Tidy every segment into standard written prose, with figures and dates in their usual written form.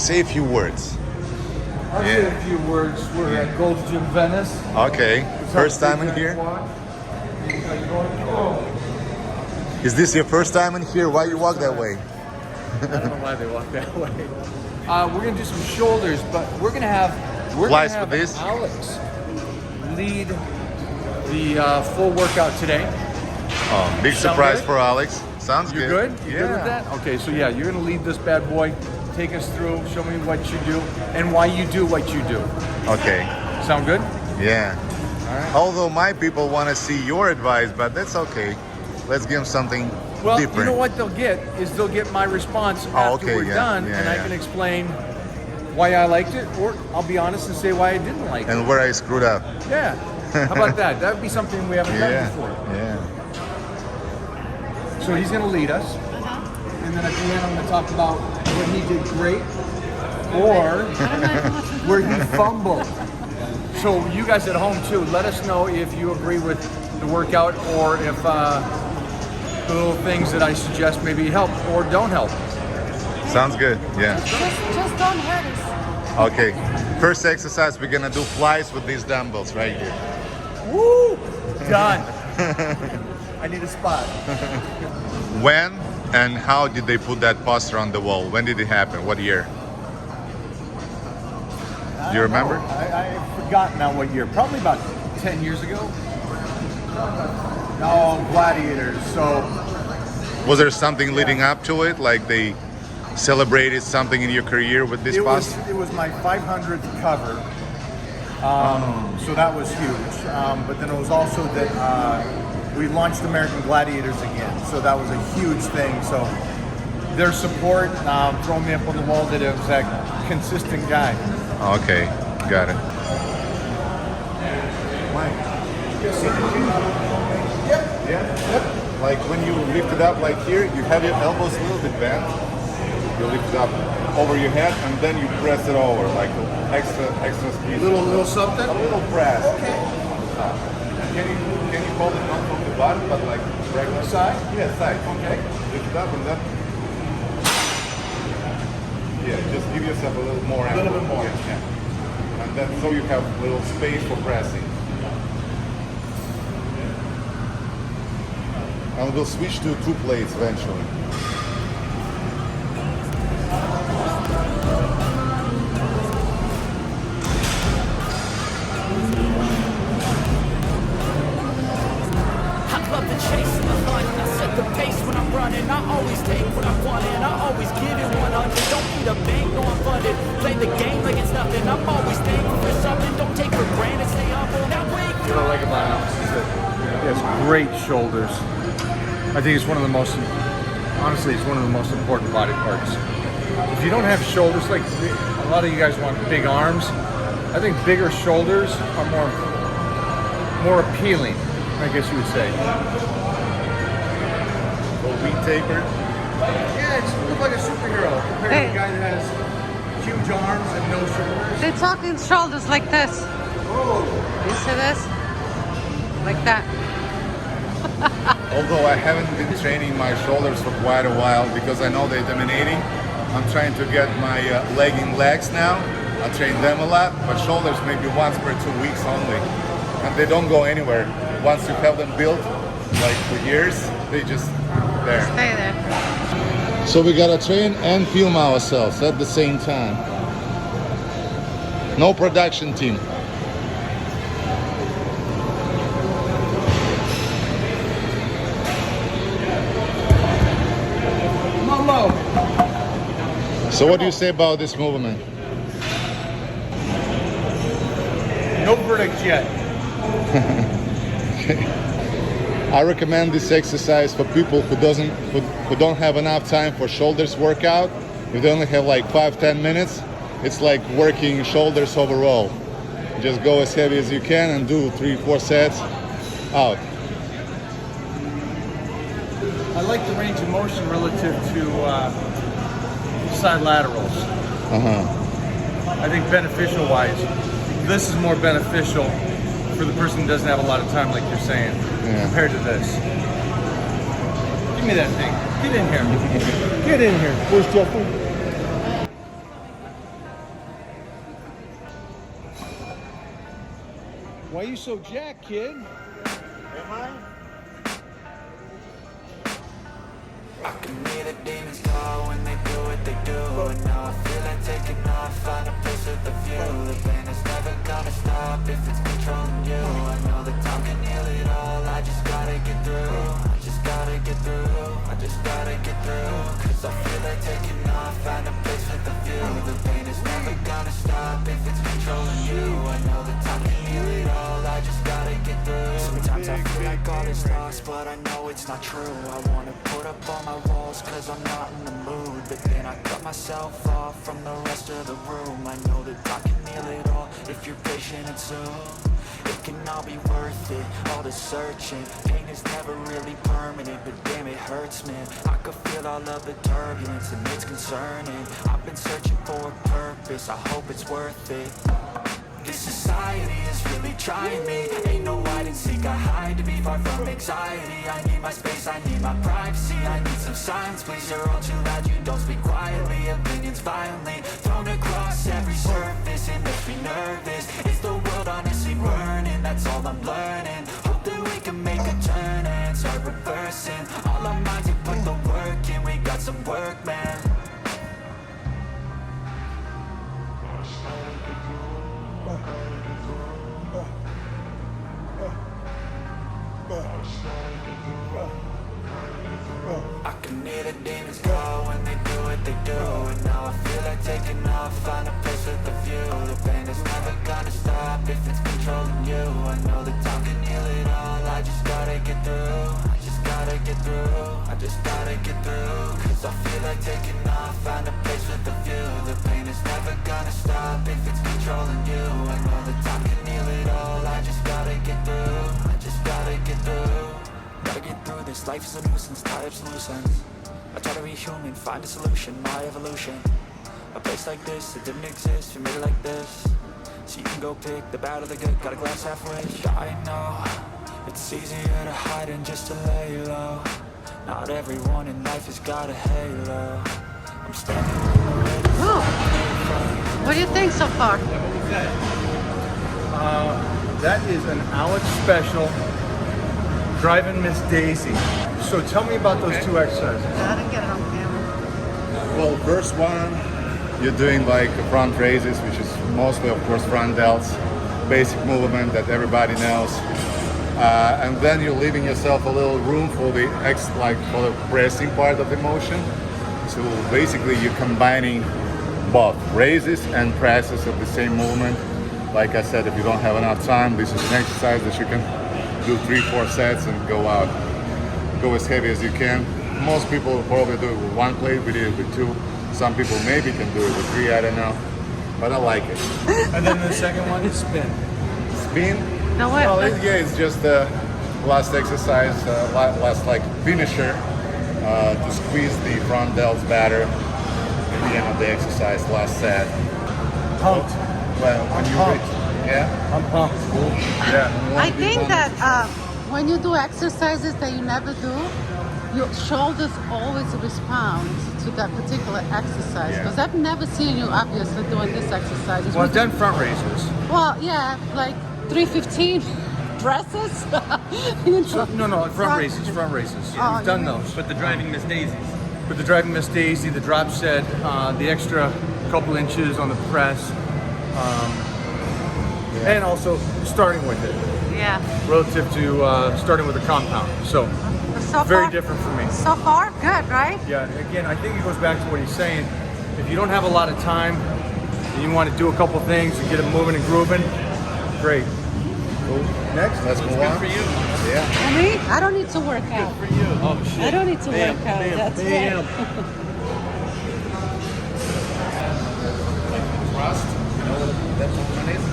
Say a few words. I'll say a few words. We're at Gold's Gym Venice. Okay. First time in here? Is this your first time in here? Why you walk that way? I don't know why they walk that way. We're gonna do some shoulders, but we're gonna have Flies for this? Alex lead the full workout today. Oh, big Sound surprise good? for Alex. Sounds You're good. good? You good with that? Okay, so yeah, you're gonna lead this bad boy. Take us through, show me what you do, and why you do what you do. Okay. Sound good? Yeah. All right. Although my people want to see your advice, but that's okay. Let's give them something Well, different. you know what they'll get is they'll get my response after okay, we're yeah, done, yeah, and I yeah. can explain why I liked it, or I'll be honest and say why I didn't like it. And where I screwed up. Yeah. How about that? That would be something we haven't done Yeah. before. Yeah. So he's going to lead us, and then at the end I'm going to talk about what he did great, or where he fumbled. So you guys at home too, let us know if you agree with the workout, or if the little things that I suggest maybe help or don't help. Sounds good. Yeah. Just don't hurt us. Okay. First exercise, we're gonna do flies with these dumbbells right here. Woo! Done. I need a spot. When and how did they put that poster on the wall? When did it happen? What year? Do you remember? I've forgotten now what year. Probably about 10 years ago. Oh, Gladiators. So Was there something leading up to it? Like they celebrated something in your career with this poster? it was my 500th cover. So that was huge. But then it was also that we launched American Gladiators again. So that was a huge thing. So their support, throwing me up on the wall, that it was that consistent guy. Okay, got it. Yep. Like when you lift it up like here, you have your elbows a little bit bent. You lift it up over your head and then you press it over, like extra speed. Little something? A little press. Okay. Can you hold it not from the bottom, but like regular Side? Yeah, side. Okay. Lift it up and then. Yeah, just give yourself a little more. A little bit more. Yeah. And then so you have a little space for pressing. And we'll switch to 2 plates eventually. I love the chase and the hunt. I set the pace when I'm running. I always take what I want and I always give it 100. Don't need a bank, no I'm funded. Play the game like it's nothing. I'm always thankful for something. Don't take for granted, stay humble. Now wake What I like about Alex is that he has great shoulders. I think it's one of the most, honestly, it's one of the most important body parts. If you don't have shoulders, like a lot of you guys want big arms, I think bigger shoulders are more appealing, I guess you would say. Will we taper? Yeah, it's look like a superhero compared to a guy that has huge arms and no shoulders. They're talking shoulders like this. Oh, You see this? Like that. Although I haven't been training my shoulders for quite a while because I know they're dominating. I'm trying to get my leg and legs now. I train them a lot, but shoulders maybe once per 2 weeks only. And they don't go anywhere. Once you have them built, like for years, they just there. Stay there. So we gotta train and film ourselves at the same time. No production team. Momo. So what do you say about this movement? No verdict yet. I recommend this exercise for people who don't have enough time for shoulders workout. If they only have like 5-10 minutes, it's like working shoulders overall. Just go as heavy as you can and do 3-4 sets out. I like the range of motion relative to side laterals. I think beneficial wise, this is more beneficial for the person who doesn't have a lot of time, like you're saying, compared to this. Give me that thing. Get in here. Get in here. Where's Jeffrey? Why are you so jacked, kid? I can hear the demons call when they do what they do. And now I feel like taking off, find a place with a view. The pain is never gonna stop if it's controlling you. I know that time can heal it all, I just gotta get through. I just gotta get through, I just gotta get through. Cause I feel like taking off, find a place with a view. The pain is never gonna stop if it's controlling you. I know that time can heal it all, I just gotta get through. Sometimes I feel like all is lost, but I know it's not true. I wanna put up all my walls cause I'm not in the mood. But then I cut myself off from the rest of the room. I know that I can heal it all if you're patient and soon it can all be worth it, all the searching. Pain is never really permanent, but damn it hurts, man. I could feel all of the turbulence and it's concerning. I've been searching for a purpose, I hope it's worth it. This society is really trying me. Ain't no hide and seek, I hide to be far from anxiety. I need my space, I need my privacy. I need some silence, please, you're all too loud. You don't speak quietly, opinions violently thrown across every surface. It makes me nervous, is the world honestly burning? That's all I'm learning. Hope that we can make a turn and start reversing. All our minds have put the work in, we got some work, man. I can hear the demons call when they do what they do. And now I feel like taking off, find a place with a view. The pain is never gonna stop if it's controlling you. I know that time can heal it all, I just gotta get through. I just gotta get through, I just gotta get through. Cause I feel like taking off, find a place with a view. The pain is never gonna stop if it's controlling you. I know that time can heal it all, I just gotta get through. I just gotta get through. Gotta get through this, life is a nuisance, tired of loose ends. I try to be human, find a solution, my evolution. A place like this, it didn't exist, we made it like this. So you can go pick the bad or the good, got a glass halfway. I know, it's easier to hide than just to lay low. Not everyone in life has got a halo. I'm standing in the red. What do you think so far? That is an Alex special. Driving Miss Daisy. So tell me about those two exercises. I didn't get it on camera. Well, first one, you're doing like front raises, which is mostly, of course, front delts, basic movement that everybody knows. And then you're leaving yourself a little room for the for the pressing part of the motion. So basically, you're combining both raises and presses of the same movement. Like I said, if you don't have enough time, this is an exercise that you can do 3-4 sets and go out. Go as heavy as you can. Most people will probably do it with one plate, we did it with two. Some people maybe can do it with three, I don't know. But I like it. And then the second one is spin. Spin? No, what? Well, it's just the last exercise, last like finisher to squeeze the front delts better at the end of the exercise, last set. Pumped. Well, when you pumped. reach, yeah? I'm pumped. Yeah. I think that when you do exercises that you never do, your shoulders always respond to that particular exercise. Yeah. Because I've never seen you obviously doing this exercise. Well, I've done front raises. Well, yeah, like 315 presses. No, front raises. Oh, We've done those. But the driving Miss Daisies. With the driving Miss Daisy, the drop set, the extra couple inches on the press, and also starting with it, Yeah. relative to starting with a compound. So, So very far, different for me. So far, good, right? Yeah, again, I think it goes back to what he's saying. If you don't have a lot of time and you want to do a couple things and get it moving and grooving, great. Cool. Next, let's move on. For you. Yeah. I mean, I don't need to work out. For you. Oh shit. I don't need to work out. That's Bam. right. Thrust, you know what that movement is?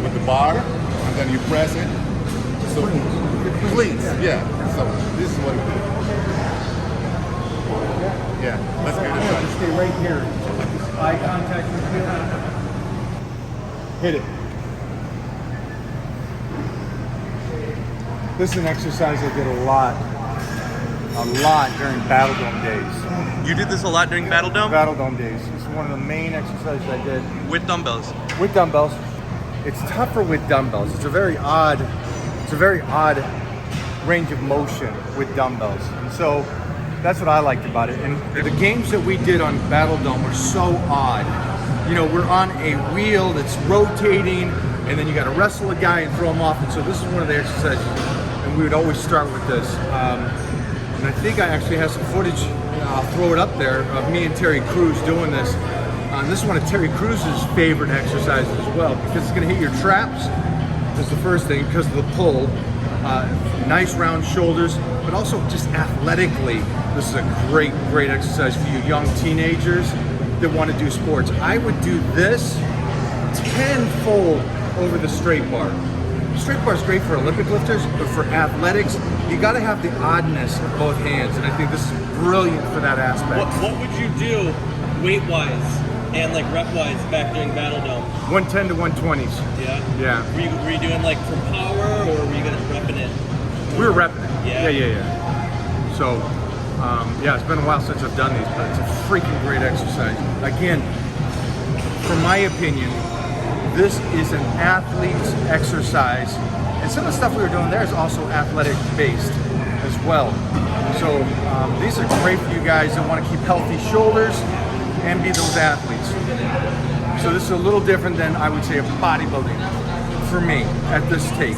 With the bar, and then you press it. So, cleans. Yeah. So this is what it is. Yeah. Let's get it Just stay right here. Eye contact with you. Hit it. This is an exercise I did a lot during Battle Dome days. You did this a lot during Battle Dome? Battle Dome days. It's one of the main exercises I did With dumbbells. with dumbbells. It's tougher with dumbbells. It's a very odd range of motion with dumbbells. And so that's what I liked about it. And the games that we did on Battle Dome were so odd. You know, we're on a wheel that's rotating, and then you got to wrestle a guy and throw him off. And so this is one of the exercises, and we would always start with this. And I think I actually have some footage, I'll throw it up there, of me and Terry Crews doing this. This is one of Terry Crews's favorite exercises as well, because it's going to hit your traps. That's the first thing, because of the pull. Nice round shoulders, but also just athletically, this is a great exercise for you young teenagers that want to do sports. I would do this tenfold over the straight bar. Straight bar is great for Olympic lifters, but for athletics, you got to have the oddness of both hands, and I think this is brilliant for that aspect. What would you do weight-wise and like rep-wise back during Battle Dome? 110 to 120s. Yeah? Yeah. Were you doing like for power, or were you gonna repping it? We were repping it. Yeah? Yeah. So, yeah, it's been a while since I've done these, but it's a freaking great exercise. Again, from my opinion, this is an athlete's exercise, and some of the stuff we were doing there is also athletic based as well. So these are great for you guys that want to keep healthy shoulders and be those athletes. So this is a little different than, I would say, a bodybuilding for me at this take.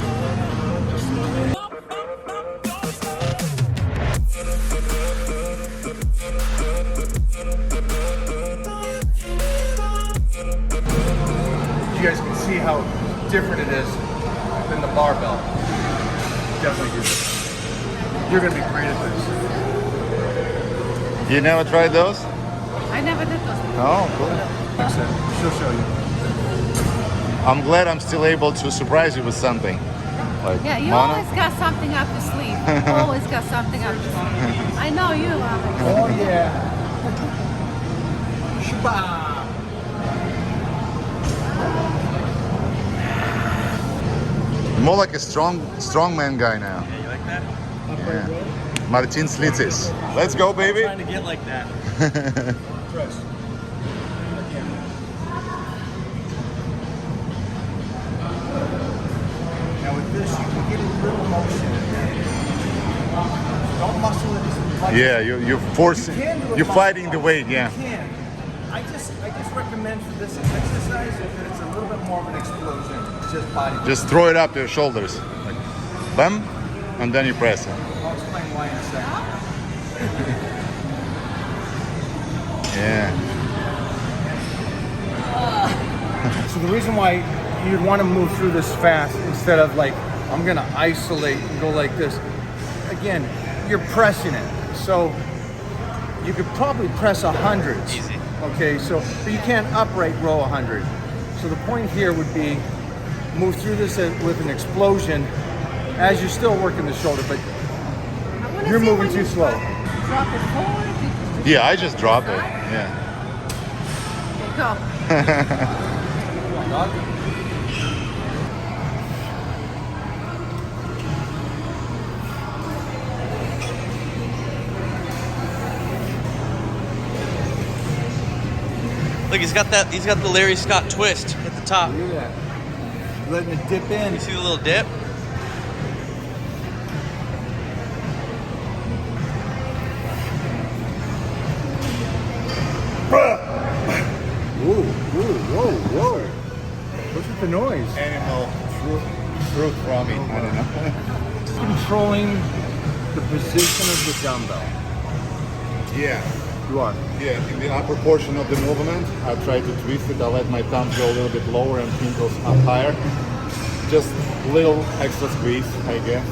You guys can see how different it is than the barbell. Definitely do this. You're gonna be great at this. You never tried those? I never did those before. Oh, cool. Like I said, she'll show you. I'm glad I'm still able to surprise you with something. Like Yeah, you Mona. always got something up your sleeve. Always got something up your sleeve. I know you, Alex. Oh yeah. Shaba. More like a strongman guy now. Yeah, you like that? Yeah. Martin Slitzis. Let's go, baby. Trying to get like that. Press. Now with this, you can get a little motion in there. Don't muscle it. Yeah, you're forcing. You can do it You're muscle fighting the up. weight. Yeah. You can. I just recommend for this exercise that it's a little bit more of an explosion. Just body. Just throw it up to your shoulders. Like, bam, and then you press it. I'll explain why in a second. Yeah. So the reason why you'd want to move through this fast instead of like, I'm gonna isolate and go like this. Again, you're pressing it. So you could probably press 100s. Easy. Okay, so, but you can't upright row 100. So the point here would be move through this with an explosion as you're still working the shoulder, but I wanna you're see moving when too you slow. Drop it forward. You just Yeah, I just dropped it. Yeah. go. Come on, dog. Look, he's got the Larry Scott twist at the top. Look at that. Letting it dip in. You see the little dip? Whoa. What's with the noise? Animal throat throbbing. I don't know. Controlling the position of the dumbbell. Yeah. You are. Yeah, in the upper portion of the movement, I try to twist it. I let my thumbs go a little bit lower and fingers up higher. Just little extra squeeze, I guess.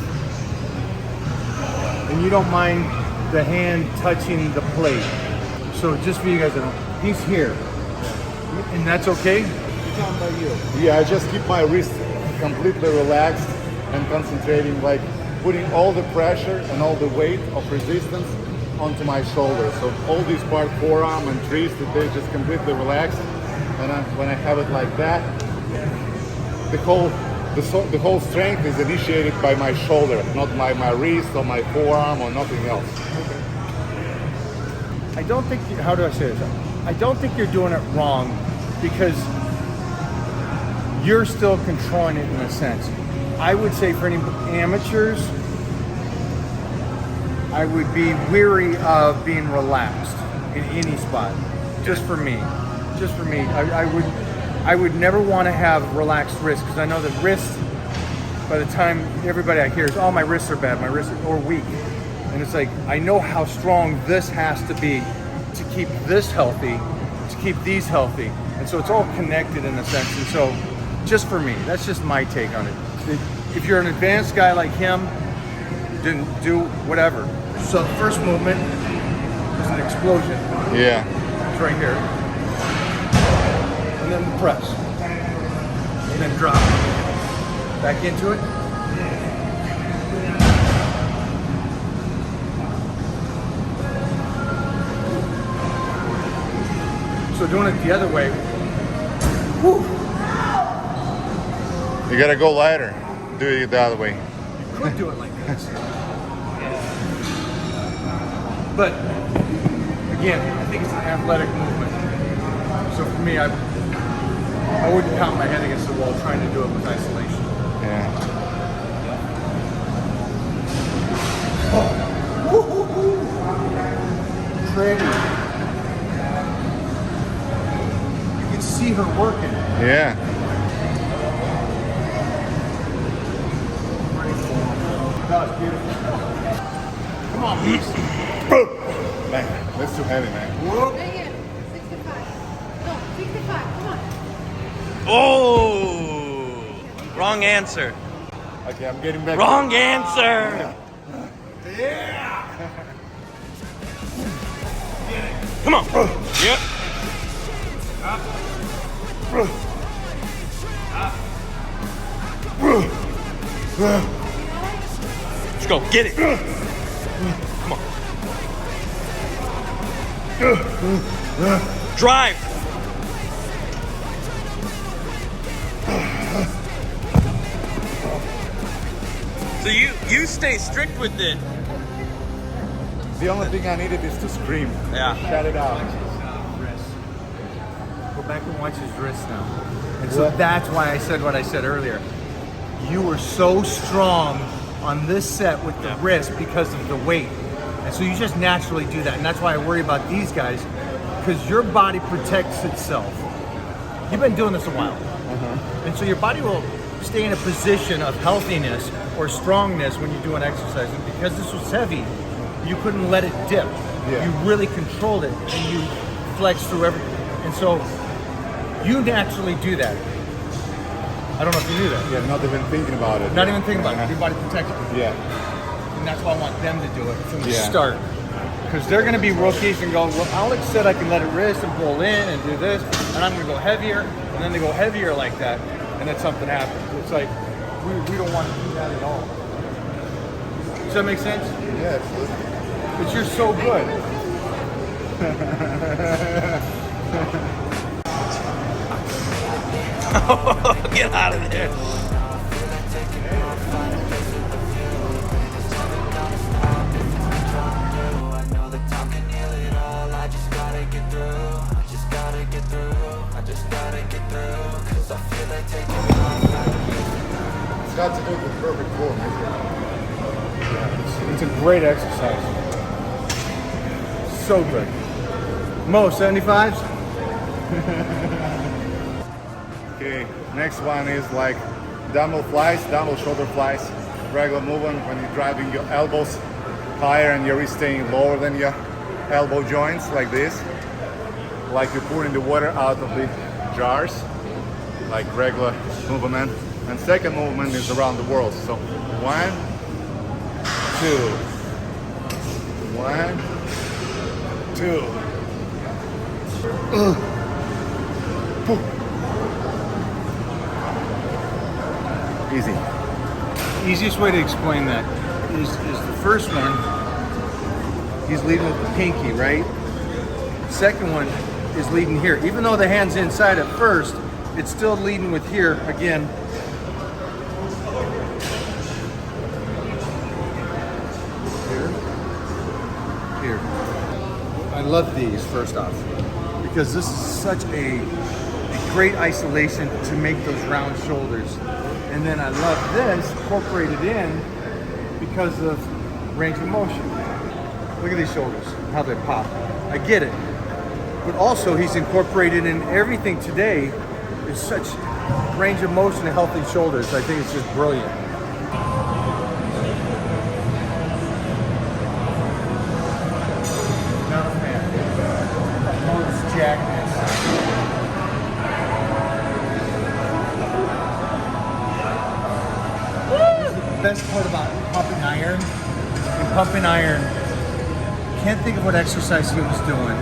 And you don't mind the hand touching the plate. So just for you guys to know, he's here. And that's okay? You're talking about you. Yeah, I just keep my wrist completely relaxed and concentrating, like putting all the pressure and all the weight of resistance onto my shoulder. So all these part, forearm and wrist, they're just completely relaxed. And when I have it like that, the whole strength is initiated by my shoulder, not my wrist or my forearm or nothing else. I don't think, I don't think you're doing it wrong, because you're still controlling it in a sense. I would say for any amateurs, I would be weary of being relaxed in any spot. Just for me. I would never want to have relaxed wrists, because I know that wrists, by the time everybody I hear is, oh, my wrists are bad, my wrists are weak. And it's like, I know how strong this has to be to keep this healthy, to keep these healthy. And so it's all connected in a sense. And so just for me, that's just my take on it. If you're an advanced guy like him, then do whatever. So the first movement is an explosion. Yeah. It's right here. And then the press. And then drop. Back into it. So doing it the other way. Whew. You gotta go lighter. Do it the other way. You could do it like this. But again, I think it's an athletic movement. So for me, I wouldn't pound my head against the wall trying to do it with isolation. Yeah. Training. You can see her working. Yeah. That was beautiful. Come on, beast. Man, that's too heavy, man. Whoop. Bring it. 65. No, 65. Come on. Oh! Wrong answer. Okay, I'm getting back. Wrong answer. Yeah. Come on. Yep. Let's go. Get it. Come on. Drive. So you stay strict with it. The only thing I needed is to scream. Yeah. Shut it out. Go back and watch his wrist now. And so that's why I said what I said earlier. You were so strong on this set with the wrist because of the weight. And so you just naturally do that. And that's why I worry about these guys, because your body protects itself. You've been doing this a while. And so your body will stay in a position of healthiness or strongness when you do an exercise. And because this was heavy, you couldn't let it dip. Yeah. You really controlled it and you flexed through everything. And so you naturally do that. I don't know if you knew that. Yeah, not even thinking about it. Not even thinking about it. Your body protects it. Yeah. And that's why I want them to do it from the Yeah. start. Because they're going to be rookies and go, well, Alex said I can let it wrist and pull in and do this, and I'm going to go heavier. And then they go heavier like that, and then something happens. It's like, we don't want to do that at all. Does that make sense? Yes. Because you're so good. Get out of there. It's got to do with the perfect form, isn't it? It's a great exercise. So good. Mo, 75s? Okay, next one is like dumbbell flies, dumbbell shoulder flies. Regular movement when you're driving your elbows higher and your wrist staying lower than your elbow joints, like this. Like you're pouring the water out of the jars, like regular movement. And second movement is around the world. So 1, 2, 1, 2. Easy. Easiest way to explain that is the first one, he's leading with the pinky, right? Second one is leading here. Even though the hand's inside at first, it's still leading with here again. Here. I love these first off, because this is such a great isolation to make those round shoulders. And then I love this incorporated in because of range of motion. Look at these shoulders, how they pop. I get it. But also he's incorporated in everything today. There's such range of motion and healthy shoulders. I think it's just brilliant. Not a fan. Oh, it's jackness. The best part about pumping iron, can't think of what exercise he was doing,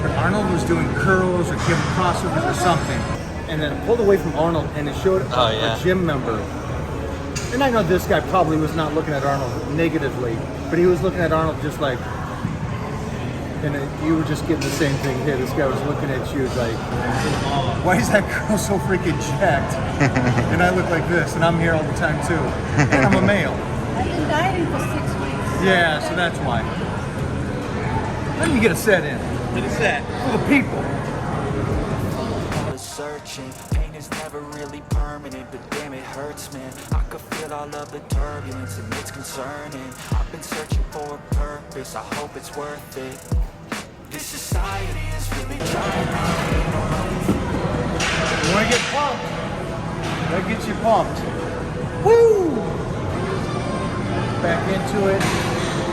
but Arnold was doing curls or giving crossovers or something. And then I pulled away from Arnold and it showed a gym member. And I know this guy probably was not looking at Arnold negatively, but he was looking at Arnold just like, and you were just getting the same thing here. This guy was looking at you like, why is that girl so freaking jacked? And I look like this, and I'm here all the time too. And I'm a male. I've been dieting for 6 weeks. Yeah, so that's why. Let me get a set in. Get a set. For the people. Searching, pain is never really permanent, but damn it hurts, man. I could feel all of the turbulence and it's concerning. I've been searching for a purpose, I hope it's worth it. This society is really trying me. You want to get pumped? That gets you pumped. Woo! Back into it.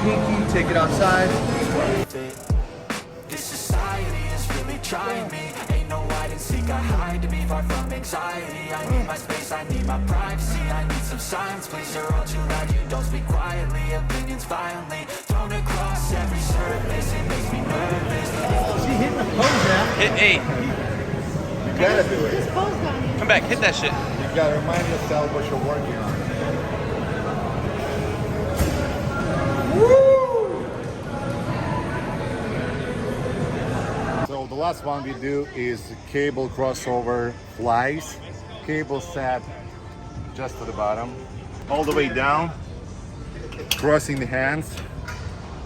Pinky, take it outside. This society is really trying me. Ain't no hide and seek, I hide to be far from anxiety. I need my space, I need my privacy. I need some silence, please, you're all too loud. You don't speak quietly, opinions violently thrown across every surface. It makes me nervous. She hitting the pose now. Hit 8. You gotta do it. Just pose down here. Come back, hit that shit. You gotta remind yourself what you're working on. So the last one we do is cable crossover flies. Cable set just to the bottom, all the way down, crossing the hands,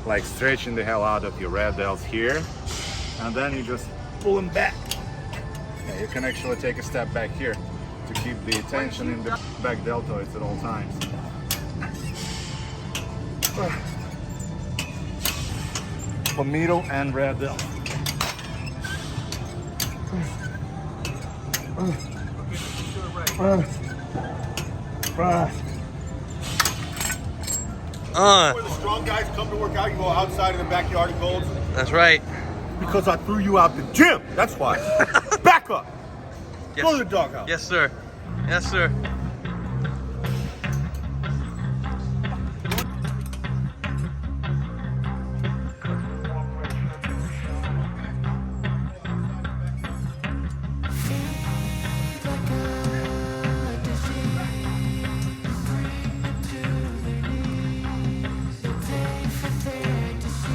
like stretching the hell out of your red delts here, and then you just pull them back. Yeah, you can actually take a step back here to keep the tension in the back deltoids at all times. For middle and red delt. Where the strong guys come to work out, you go outside in the backyard and goals. That's right. Because I threw you out the gym. That's why. Back up. Yes. Go to the doghouse. Yes, sir. Yes, sir.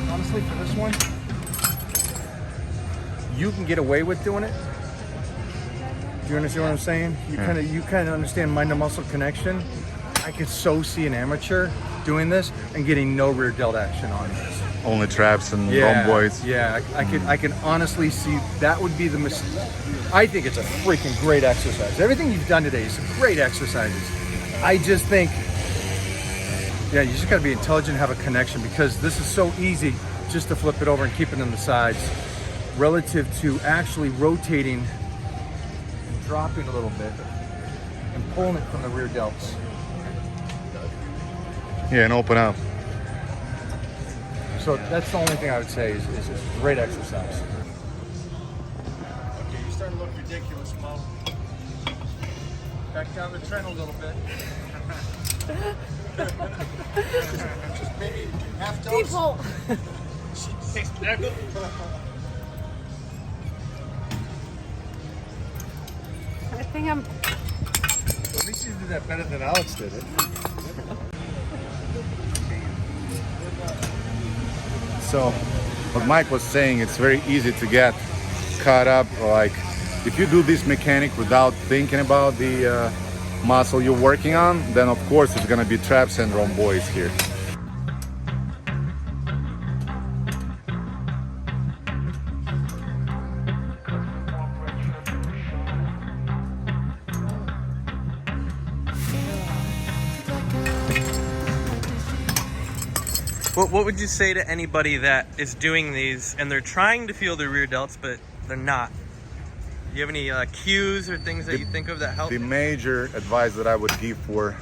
Honestly, for this one, you can get away with doing it. Do you understand what I'm saying? You kind of understand mind to muscle connection. I could so see an amateur doing this and getting no rear delt action on this. Only traps and rhomboids. Yeah, I can honestly see that would be the mistake. I think it's a freaking great exercise. Everything you've done today is great exercises. I just think, yeah, you just got to be intelligent and have a connection, because this is so easy just to flip it over and keep it on the sides relative to actually rotating and dropping a little bit and pulling it from the rear delts. Yeah, and open up. So that's the only thing I would say is it's a great exercise. Okay, you're starting to look ridiculous, Mo. Back down the trend a little bit. just maybe half dose. People. I think I'm. At least you did that better than Alex did it. So, what Mike was saying, it's very easy to get caught up. Like, if you do this mechanic without thinking about the muscle you're working on, then of course it's gonna be trap syndrome boys here. What would you say to anybody that is doing these and they're trying to feel their rear delts, but they're not? Do you have any cues or things that you think of that help? The major advice that I would give for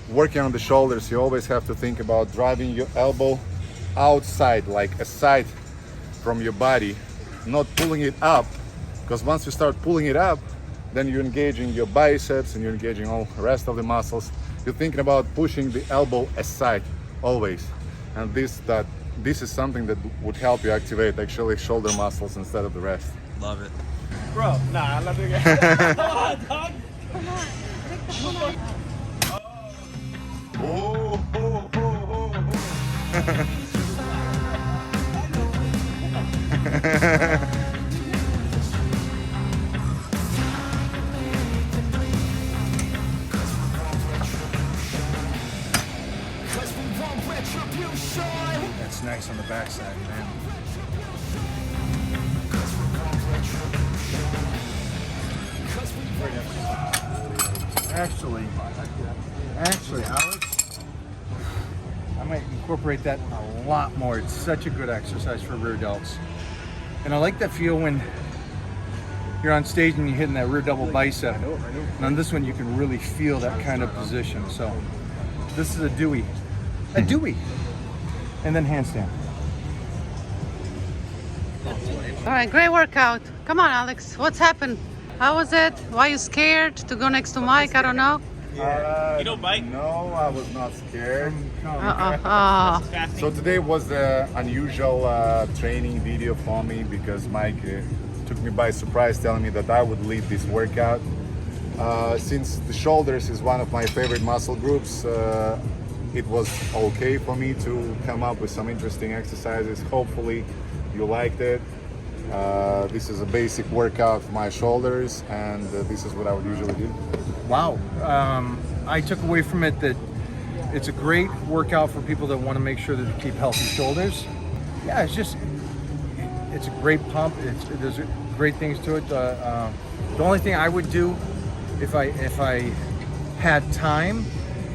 working on the shoulders, you always have to think about driving your elbow outside, like aside from your body, not pulling it up, because once you start pulling it up, then you're engaging your biceps and you're engaging all the rest of the muscles. You're thinking about pushing the elbow aside always, and this is something that would help you activate actually shoulder muscles instead of the rest. Love it. Bro, nah, I'm not doing it. Come on, dog. Oh, oh, oh, That's nice on the backside, man. Actually, Alex, I might incorporate that a lot more. It's such a good exercise for rear delts. And I like that feel when you're on stage and you're hitting that rear double bicep. And on this one, you can really feel that kind of position. So this is a Dewey. A Dewey. And then handstand. All right, great workout. Come on, Alex. What's happened? How was it? Why you scared to go next to Mike? I don't know. You don't bite? No, I was not scared. Uh-oh. So today was the unusual training video for me because Mike took me by surprise telling me that I would lead this workout. Since the shoulders is one of my favorite muscle groups, it was okay for me to come up with some interesting exercises. Hopefully you liked it. This is a basic workout for my shoulders, and this is what I would usually do. Wow. I took away from it that it's a great workout for people that want to make sure that they keep healthy shoulders. Yeah, it's a great pump. There's great things to it. The only thing I would do if I had time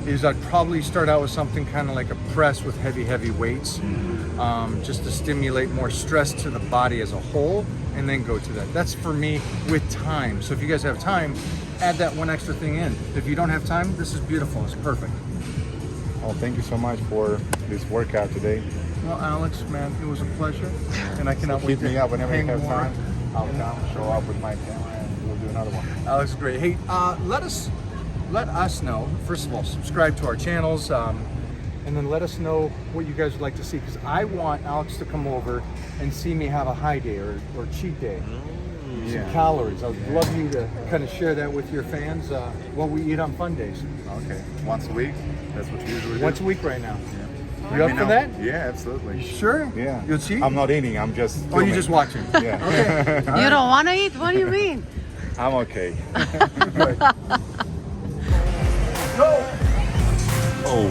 is I'd probably start out with something kind of like a press with heavy weights, just to stimulate more stress to the body as a whole, and then go to that. That's for me with time. So if you guys have time, add that one extra thing in. If you don't have time, this is beautiful. It's perfect. Well, thank you so much for this workout today. Well, Alex, man, it was a pleasure, and I cannot wait Keep me to up whenever you hang have more. time. I'll come, show up with my camera, and we'll do another one. Alex, great. Hey, let us know. First of all, subscribe to our channels, and then let us know what you guys would like to see, because I want Alex to come over and see me have a high day or cheat day. Some calories. I would love you to kind of share that with your fans. What we eat on fun days. Okay, once a week. That's what you usually do. Once a week right now. Yeah. You up for that? Yeah, absolutely. You sure? Yeah. You'll cheat? I'm not eating. I'm just. Oh, you're filming. just watching. Yeah. Okay. You don't want to eat? What do you mean? I'm okay. Go. Oh.